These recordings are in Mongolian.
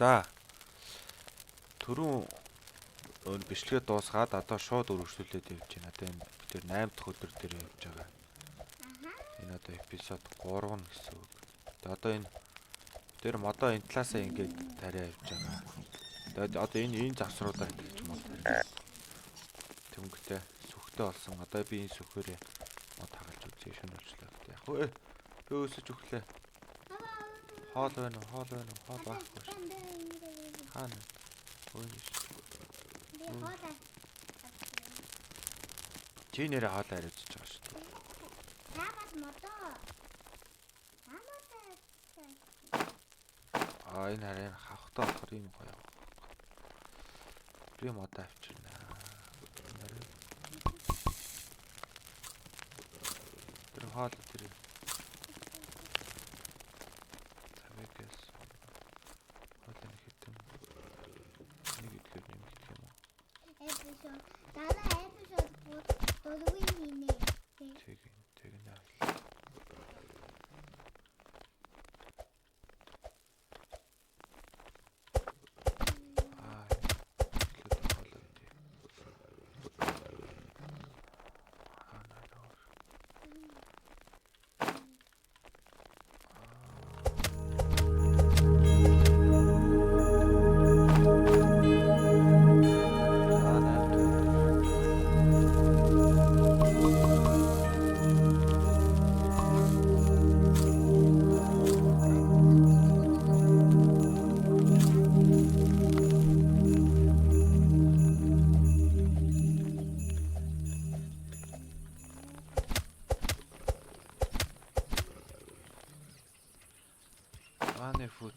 За түрүүн бичлэгээ дуусгаад одоо шууд үргэлжлүүлээд явж байна. Одоо энэ бид 8 дахь өдөр дээр явж байгаа. Энэ одоо эпизод 3 нь гэсэн үг. Тэгээ одоо энэ тэр модоо энэ талаасаа ингээд тариа явж байгаа. Тэгээ одоо энэ завсруудаар хэлж мод тариа. Тэнгүүтээ сүхтэй болсон. Одоо би энэ сүхээрээ мод хагалж үзье шөнө болчлаа гэдэг. Яг хөө би өсөж өглөө. Хоол байна уу? Хоол байхгүй ш. Хаана? Өөш. Чи нэрээ хоол ариуцж байгаа шүү дээ. Яагаад модоо? Энэ харин хавхтаа болохоор юм гоё. Би модоо авчирна. Тэр хоол тэр. Тавигас. Хоол хитэн. Нэг итгэр нэмэх юм уу? Эпизод. Дараа эпизод дөрвийн хийнэ. Тэгнэ аа.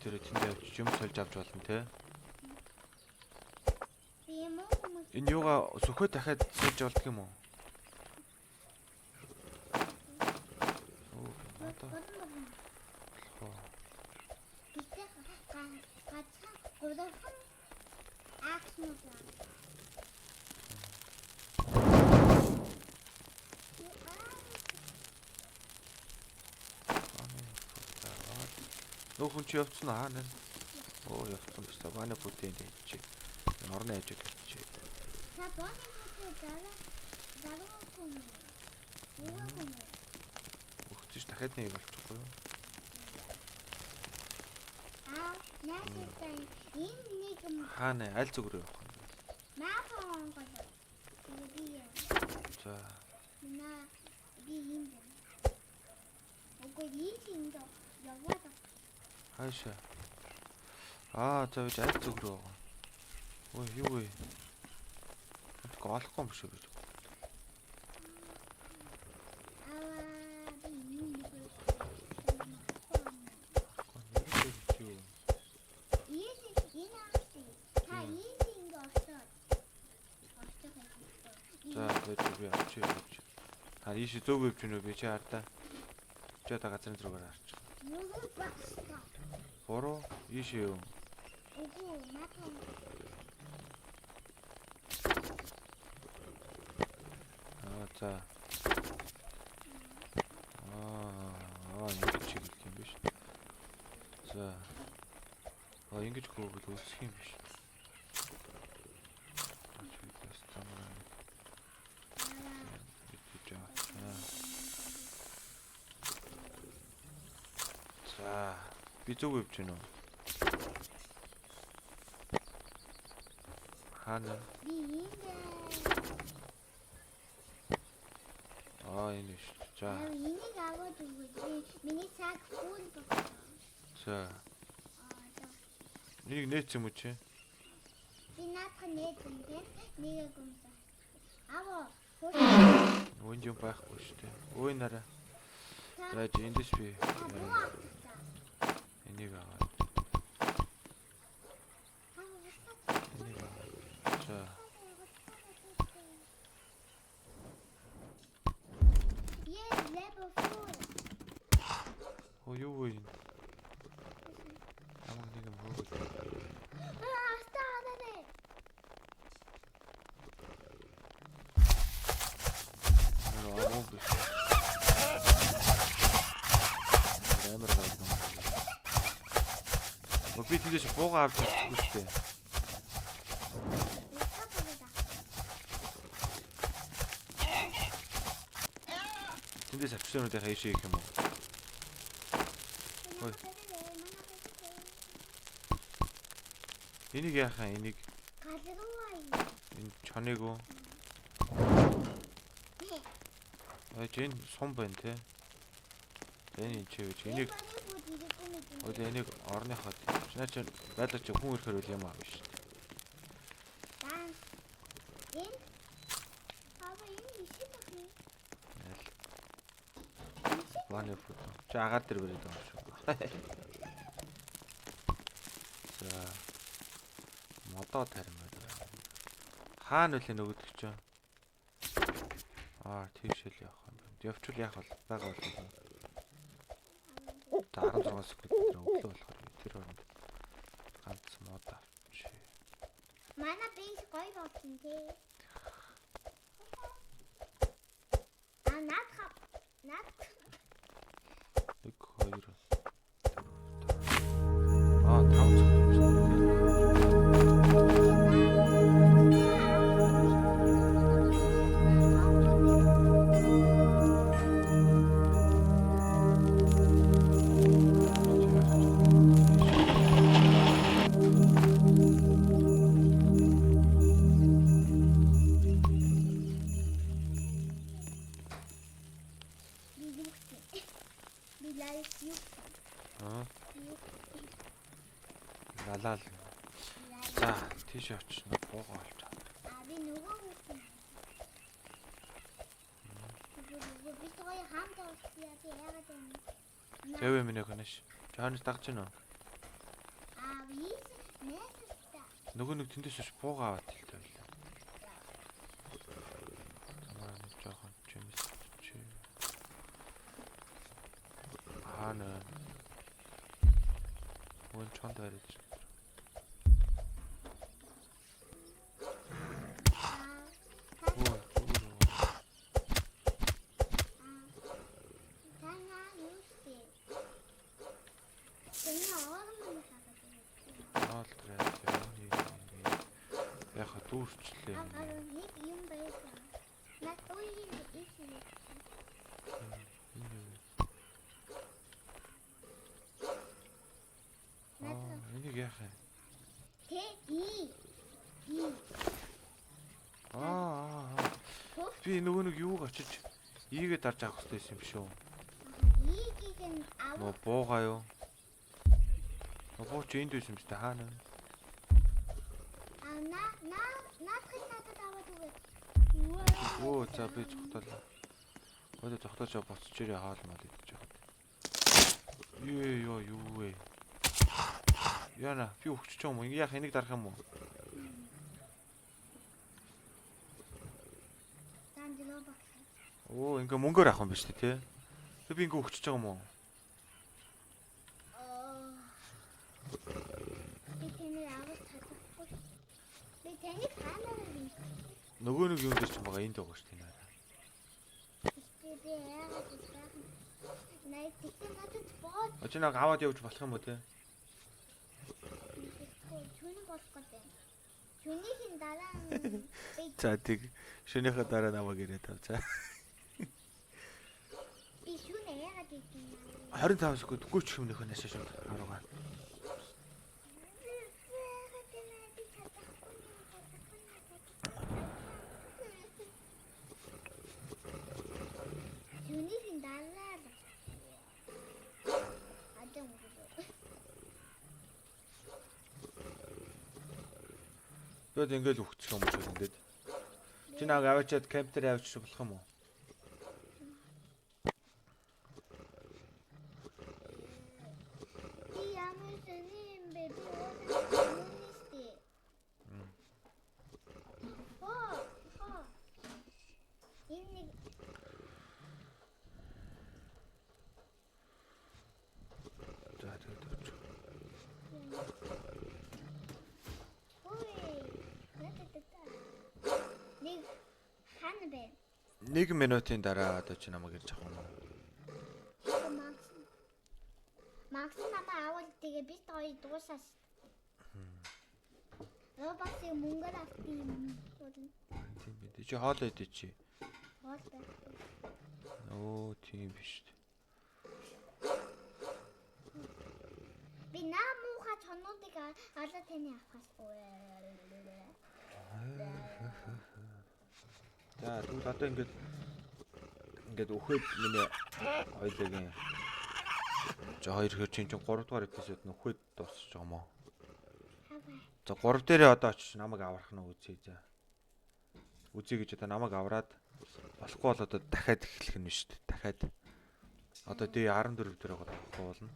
Тэр энд явж юм сольж авч болно те. Энэ юугаа сөхөө дахиад сольж болдго юм уу? Нөхөн чи явцсан аа нэ. Оо явцсан биш. Бааны бүтээн дийч. Орны ажиг чи. Та бааны бүтээн дараагүй юм. Өгчөж дахиад нэг болчихгүй юу? Яасан энэ нэг юм. Хаана аль зүг рүү явах вэ? Маапон гол. За. Би юм. Уг ийм яваад Хайша. За гэж аль зүг рүү байгаа. Ой юу вэ? Голохгүй юм шүү гэж. Ийш зөв явж гинөө би чи хардаа. Чи одоо газрын зүрээр харч. Бороо ийш юу? Үгүй матон. За. Нэг чиг юм биш. За. Ингэж хөөгөл үүсэх юм биш. Би зөв явж гинөө. Хаана? Би энэ. Энэ ш. За. Энийг аваад өгөөч. Миний цаг фул болсон. За. Нэг нээц юм уу чи? Би наатах нээц юм те. Нэг гомсоо. Аваа. Үнд юм байхгүй шүү дээ. Ой нараа. За эндээс би. Энийг аваад. За. Level 4. Юу вэ? Ямар нэг юм хөөг. Стаанаа. Амуу биш. Амар байдаг юм. Би тэндээс бууга авч ирчихгүй шүү дээ. Тэндээс авчлаануудыг хаашаа хийх юм уу? Энийг яахаа энийг энэ чоныг уу? Энэ сум байна те. Энэ чи энийг энийг орныхоо чинаа чи байлаа чи хүн ирэхээр үл юм аа биш. Ваны фото. Чи агаар дээр бариад байгаа шүү. За. Модоо тарим байна. Хаана үлээ нөгөөдөг чи? Тийшэл явах юм байна. Явчвал яах вэ? Бага бол. 16 секунд өглөө болохоор тэр оронд ганц мод авчи. Манай бейс гоё болсон тий. Наад 1 2 5 лалал. За, тийш очно. Бууга олж. Би нөгөө би той хамт очихъя тий яагаад юм. Тэвэ минь хонш. Чаанаас дагч гинөө. Би нээстэй. Нөгөө нэг тэндээс ш бууга аваад хэлтэй байлаа. Тамаа нэг жоохон чимс чи. Хаана. Мөн чонд барьж. Дүүрчлээ. Нэг юм байсан. Наад уугийн ийш. Энийг яах вэ? Би нөгөө нэг юуг очиж ийгээ дарж авах хэрэгтэй юм шүү. Ийгийг нь авах. Буугаа юу? Бууч энд байсан юм шүү дээ хаана? За би зогтолоо. Өөдөө зогтоож боцож ирээ хаалмал идэж байгаа. Юу вэ? Яна, би өгч юм уу? Яах энийг дарах юм уу? Ингээ мөнгөөр авах юм биш үү те? Би ингээ өгч байгаа юм уу? Би тэнийг авах чадахгүй. Би тэнийг хаанаар юм? Нөгөө нэг юм дээр ч байгаа энд байгаа шүү дээ. Би яагаад гэсэн. Найт надад бод. Очноо аваад явж болох юм уу те? Чүний болох гэдэг. Чүнийхин дараа За тийг шөнийхөө дараа намайг ирээд авчаа. Би шүнээ яагаад гэдэг юм. 25 секунд гүйч хүмүүнийхөө нэшээ шүү. Харуугаа. Чүнийхин дараа Тэгэд ингээл өгчих юм уу ингээд. Чи нааг аваачаад камптер авчих болох юм уу? Би ямар сони юм бэ? Би энэ Нэг минутын дараа одоо чи намайг ирж авах юм уу? Макс намаа авал тэгээ би той дуус дуусаас. Бас юм мөнгөөр авчих юм. Тийм бид чи хоол идэ чи. Хоол. Оо тийм биш. Би наамууха чонуудыг алаа таны авахаас. За тэгвэл одоо ингээд өхөөд миний хоёулагийн хоёр хэр чинь 3 дугаар эпизод нь өхөөд дуусч байгаа юм уу? За 3 дээрээ одоо очиж намайг аврах нь үзье за. Үзье гэж одоо намайг авраад болохгүй бол одоо дахиад эхлэх нь шүү дээ. Дахиад одоо дэ 14 дээр байгаа болохгүй болно.